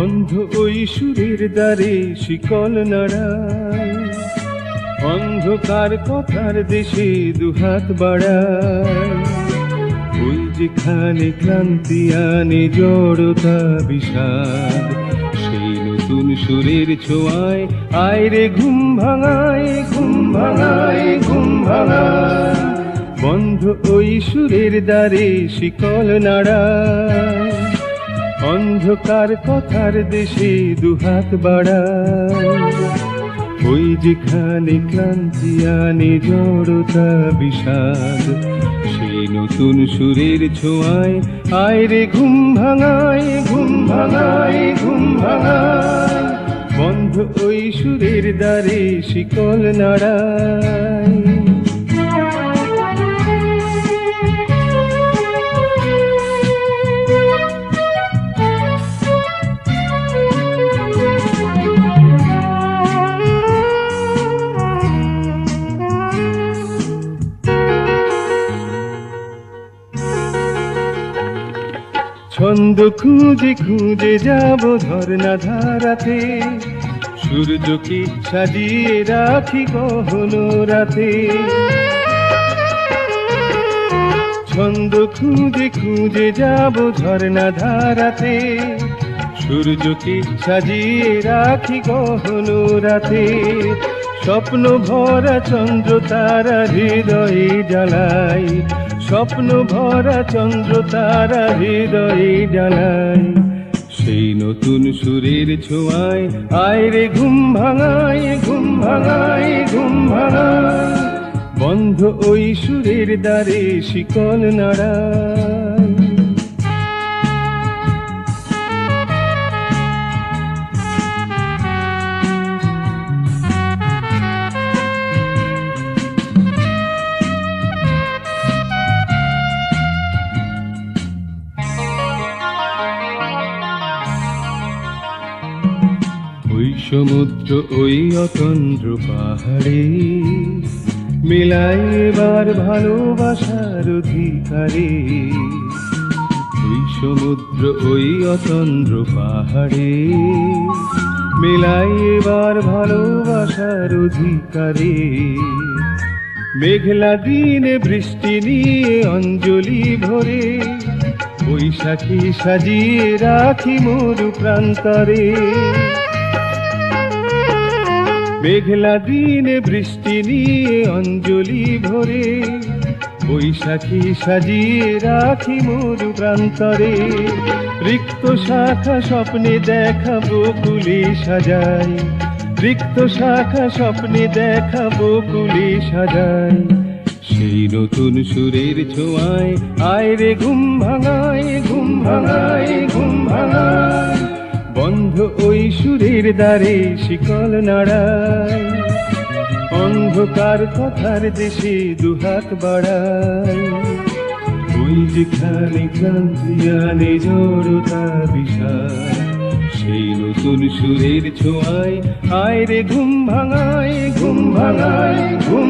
বন্ধ ওই সুরের দ্বারে শিকল নাড়ায়, অন্ধকার কথার দেশে দুহাত বাড়ায়। ওই যেখানে ক্লান্তি আনে জড়তা বিষাদ, সেই নতুন সুরের ছোঁয়ায় আয় রে ঘুম ভাঙায়, ঘুম ভাঙায়, ঘুম ভাঙায়। বন্ধ ওই সুরের দ্বারে শিকল নাড়ায়, অন্ধকার কথার দেশে দুহাত বাড়ায়। ওই যেখানে ক্লান্তি আনে জড়তা বিষাদ, সেই নতুন সুরের ছোঁয়ায় আয় রে ঘুম ভাঙায়, ঘুম ভাঙায়, ঘুম ভাঙায়। বন্ধ ওই সুরের দ্বারে শিকল নাড়ায়। ছন্দ খুঁজে খুঁজে যাব ঝর্ণা ধারাতে, সূর্যকে সাজিয়ে রাখি গহন রাতে। ছন্দ খুঁজে খুঁজে যাব ঝর্ণা ধারাতে, সূর্যকে সাজিয়ে রাখি গহন রাতে। স্বপ্ন ভরা চন্দ্র তারা হৃদয়ে জ্বালাই, স্বপ্ন ভরা চন্দ্র তারা হৃদয়ে জ্বালাই। সেই নতুন সুরের ছোঁয়ায় আয় রে ঘুম ভাঙায়, ঘুম ভাঙায়, ঘুম ভাঙায়। বন্ধ ওই সুরের দ্বারে শিকল নাড়ায়। ওই সমুদ্র ওই অতন্দ্র পাহাড়ে মেলায় এবার ভালোবাসার অধিকারে। ওই সমুদ্র ওই অতন্দ্র পাহাড়ে মেলায় এবার ভালোবাসার অধিকারে। মেঘলা দিনে বৃষ্টি নিয়ে অঞ্জলি ভরে, বৈশাখী সাজিয়ে রাখি মরু প্রান্তরে। মেঘলা দিনে বৃষ্টি নিয়ে অঞ্জলি ভরে, বৈশাখী সাজিয়ে রাখি মরু প্রান্তরে। রিক্ত শাখা স্বপ্নে দেখাবো কুলে সাজাই, রিক্ত শাখা স্বপ্নে দেখাবো কুলে সাজাই। সেই নতুন সুরের ছোঁয়ায় আয় রে ঘুম ভাঙায়, ঘুম ভাঙায়, ঘুম ভাঙায়। বন্ধ ওই সুরের দ্বারে শিকল নাড়ায়, অন্ধকার কথার দেশে দুহাত বাড়ায়। ওই যেখানে ক্লান্তি আনে জড়তা বিষাদ, সেই নতুন সুরের ছোঁয়ায় আয় রে ঘুম ভাঙায়, ঘুম ভাঙায়, ঘুম